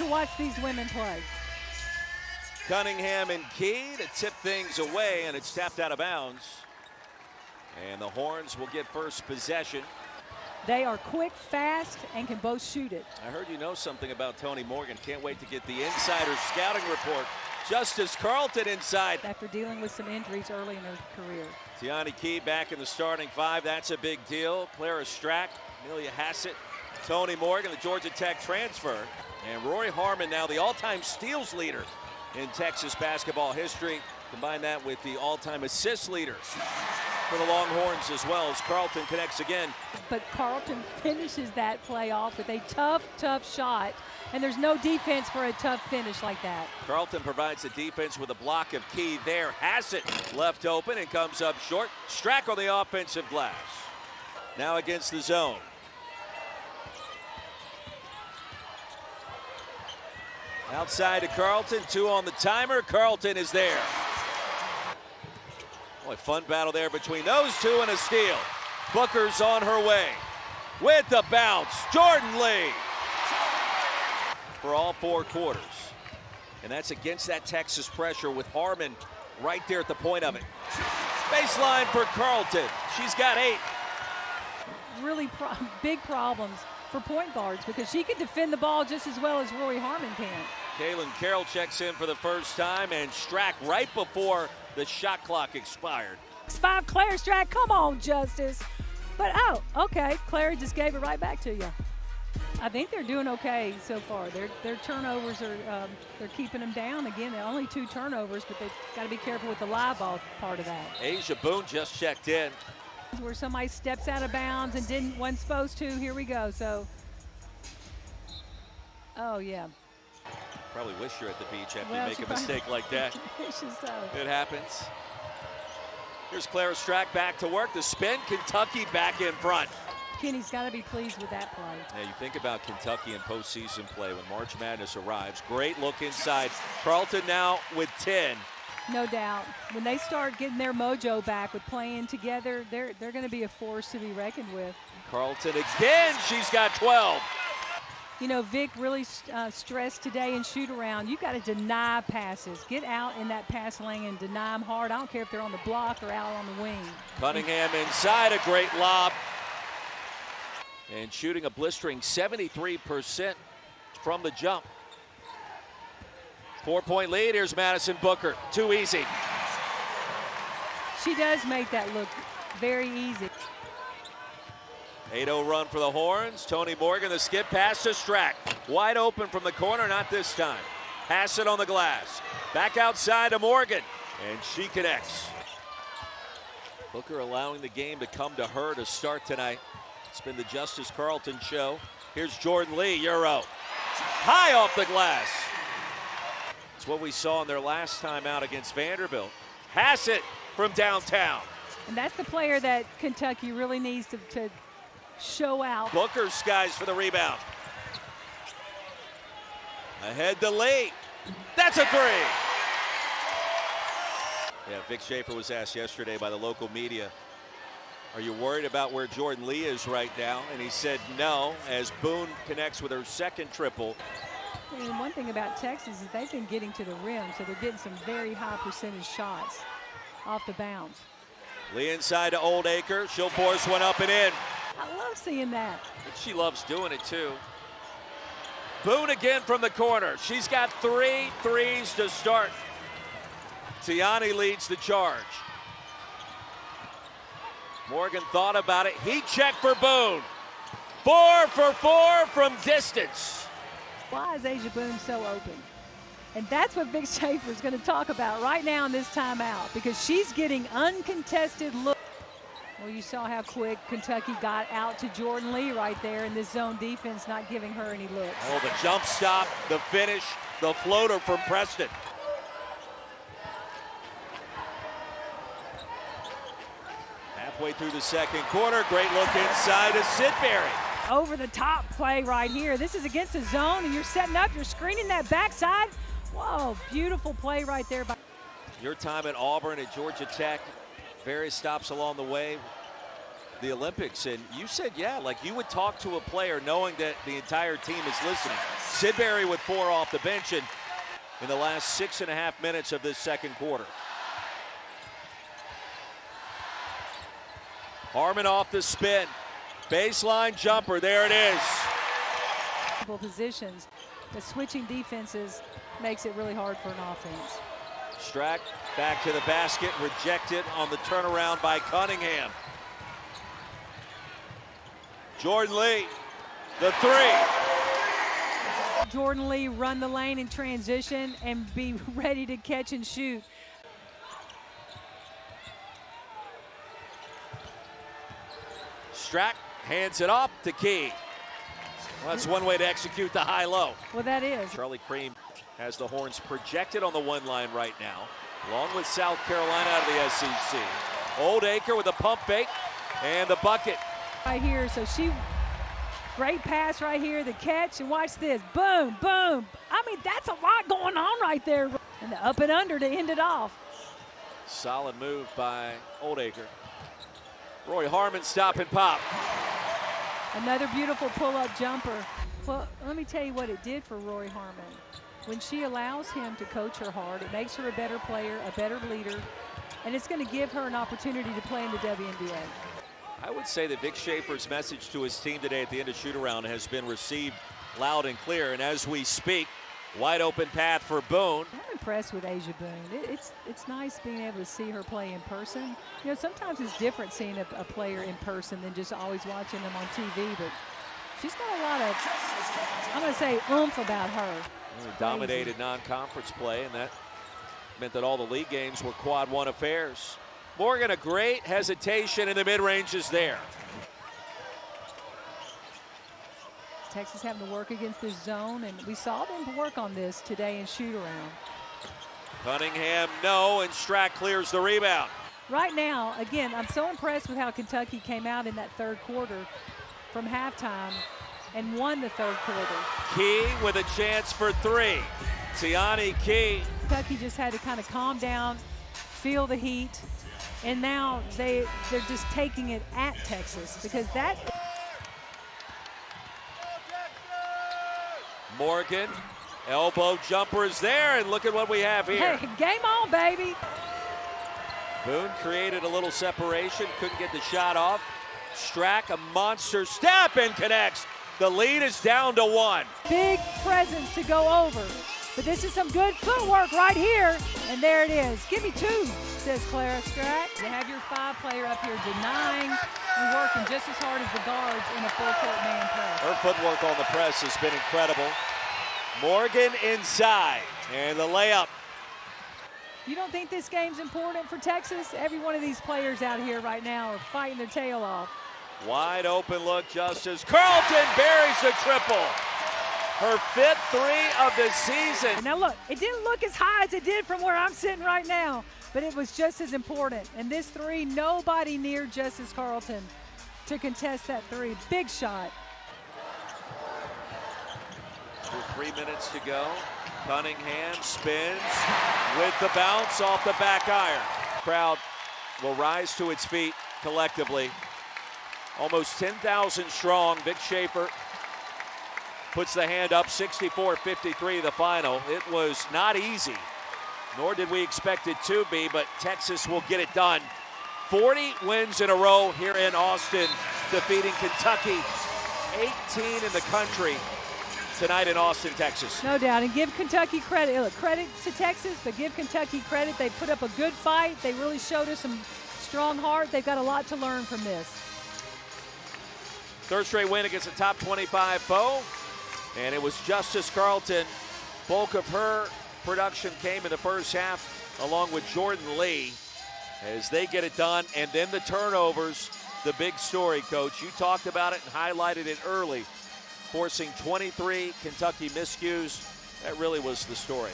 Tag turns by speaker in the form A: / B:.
A: to watch these women play.
B: Cunningham and Key to tip things away, and it's tapped out of bounds. And the Horns will get first possession.
A: They are quick, fast, and can both shoot it.
B: I heard you know something about Tony Morgan. Can't wait to get the insider scouting report. Justice Carlton inside.
A: After dealing with some injuries early in her career.
B: Tiani Key back in the starting five. That's a big deal. Clara Strack, Amelia Hassett, Tony Morgan, the Georgia Tech transfer. And Rory Harmon now the all-time steals leader in Texas basketball history. Combine that with the all-time assist leader for the Longhorns as well, as Carlton connects again.
A: But Carlton finishes that play off with a tough, tough shot. And there's no defense for a tough finish like that.
B: Carlton provides the defense with a block of Key there. Hassett left open and comes up short. Strack on the offensive glass. Now against the zone. Outside to Carlton, 2 on the timer. Carlton is there. Boy, fun battle there between those two and a steal. Booker's on her way with the bounce. Jordan Lee for all 4 quarters. And that's against that Texas pressure with Harmon right there at the point of it. Baseline for Carlton. She's got 8.
A: Really big problems for point guards because she can defend the ball just as well as Rory Harmon can.
B: Kaylin Carroll checks in for the first time, and Strack right before the shot clock expired.
A: 6'5" Claire Strack, come on, Justice. But, oh, okay, Claire just gave it right back to you. I think they're doing okay so far. Their turnovers are, they're keeping them down. Again, they're only 2 turnovers, but they've got to be careful with the live ball part of that.
B: Asia Boone just checked in.
A: Where somebody steps out of bounds and wasn't supposed to, here we go. So, oh, yeah.
B: Probably wish you're at the beach after you make a mistake like that.
A: So.
B: It happens. Here's Clara Strack back to work. The spin, Kentucky back in front.
A: Kenny's got to be pleased with that play.
B: Yeah, you think about Kentucky in postseason play when March Madness arrives. Great look inside. Carlton now with 10.
A: No doubt. When they start getting their mojo back with playing together, they're going to be a force to be reckoned with.
B: Carlton again. She's got 12.
A: You know, Vic really stressed today in shoot-around, you got to deny passes. Get out in that pass lane and deny them hard. I don't care if they're on the block or out on the wing.
B: Cunningham inside, a great lob. And shooting a blistering 73% from the jump. 4-point lead. Here's Madison Booker. Too easy.
A: She does make that look very easy.
B: 8-0 run for the Horns. Tony Morgan, the skip pass to Strack. Wide open from the corner, not this time. Pass it on the glass. Back outside to Morgan, and she connects. Booker allowing the game to come to her to start tonight. It's been the Justice Carlton show. Here's Jordan Lee, Euro. High off the glass. It's what we saw in their last time out against Vanderbilt. Hassett from downtown.
A: And that's the player that Kentucky really needs to show out.
B: Booker skies for the rebound. Ahead to Lee. That's a 3. Yeah, Vic Schaefer was asked yesterday by the local media, are you worried about where Jordan Lee is right now? And he said no, as Boone connects with her second triple.
A: And one thing about Texas is they've been getting to the rim, so they're getting some very high percentage shots off the bounce.
B: Lee inside to Oldacre. She'll force one up and in.
A: I love seeing that.
B: She loves doing it too. Boone again from the corner. She's got 3 threes to start. Tiani leads the charge. Morgan thought about it. He checked for Boone. 4 for 4 from distance.
A: Why is Asia Boone so open? And that's what Vic Schaefer is going to talk about right now in this timeout, because she's getting uncontested looks. Well, you saw how quick Kentucky got out to Jordan Lee right there in this zone defense, not giving her any looks.
B: Oh, the jump stop, the finish, the floater from Preston. Halfway through the second quarter, great look inside to Sidbury.
A: Over the top play right here. This is against the zone, and you're setting up, you're screening that backside. Whoa, beautiful play right there.
B: Your time at Auburn, at Georgia Tech, various stops along the way. the Olympics. And you said, yeah, like you would talk to a player knowing that the entire team is listening. Sidbury with 4 off the bench in the last 6.5 minutes of this second quarter. Harmon off the spin. Baseline jumper, there it is.
A: Positions, but switching defenses makes it really hard for an offense.
B: Strack back to the basket, rejected on the turnaround by Cunningham. Jordan Lee, the 3.
A: Jordan Lee run the lane in transition and be ready to catch and shoot.
B: Strack hands it off to Key. Well, that's one way to execute the high-low.
A: Well, that is.
B: Charlie Cream has the Horns projected on the 1 line right now, along with South Carolina out of the SEC. Oldacre with a pump fake and the bucket.
A: Right here, so great pass right here, the catch, and watch this, boom, boom. I mean, that's a lot going on right there. And the up and under to end it off.
B: Solid move by Oldacre. Roy Harmon stop and pop.
A: Another beautiful pull-up jumper. Well, let me tell you what it did for Roy Harmon. When she allows him to coach her hard, it makes her a better player, a better leader, and it's going to give her an opportunity to play in the WNBA.
B: I would say that Vic Schaefer's message to his team today at the end of shoot-around has been received loud and clear, and as we speak, wide open path for Boone.
A: I'm impressed with Asia Boone. It's nice being able to see her play in person. You know, sometimes it's different seeing a player in person than just always watching them on TV, but she's got a lot of, I'm going to say, oomph about her.
B: Dominated non-conference play, and that meant that all the league games were quad 1 affairs. Morgan, a great hesitation in the mid-range is there.
A: Texas having to work against this zone, and we saw them work on this today in shoot-around.
B: Cunningham, no, and Strack clears the rebound.
A: Right now, again, I'm so impressed with how Kentucky came out in that third quarter from halftime and won the third quarter.
B: Key with a chance for 3. Tiani Key.
A: Kentucky just had to kind of calm down, feel the heat, and now they're just taking it at Texas because that.
B: Morgan, elbow jumper is there, and look at what we have here.
A: Hey, game on, baby.
B: Boone created a little separation, couldn't get the shot off. Strack, a monster step, and connects. The lead is down to 1.
A: Big presence to go over, but this is some good footwork right here, and there it is. Give me 2, says Clara Strack. You have your 5 player up here denying and working just as hard as the guards in a full-court man press.
B: Her footwork on the press has been incredible. Morgan inside, and the layup.
A: You don't think this game's important for Texas? Every one of these players out here right now are fighting their tail off.
B: Wide open look, Justice. Carlton buries the triple. Her 5th 3 of the season.
A: Now look, it didn't look as high as it did from where I'm sitting right now, but it was just as important. And this 3, nobody near Justice Carlton to contest that 3. Big shot.
B: 3 minutes to go. Cunningham spins with the bounce off the back iron. Crowd will rise to its feet collectively. Almost 10,000 strong. Vic Schaefer puts the hand up, 64-53 the final. It was not easy, nor did we expect it to be, but Texas will get it done. 40 wins in a row here in Austin, defeating Kentucky, 18 in the country tonight in Austin, Texas.
A: No doubt, and give Kentucky credit. Look, credit to Texas, but give Kentucky credit. They put up a good fight. They really showed us some strong heart. They've got a lot to learn from this.
B: Third straight win against a top 25 foe, and it was Justice Carlton. Bulk of her production came in the first half, along with Jordan Lee, as they get it done. And then the turnovers, the big story, Coach. You talked about it and highlighted it early, forcing 23 Kentucky miscues. That really was the story.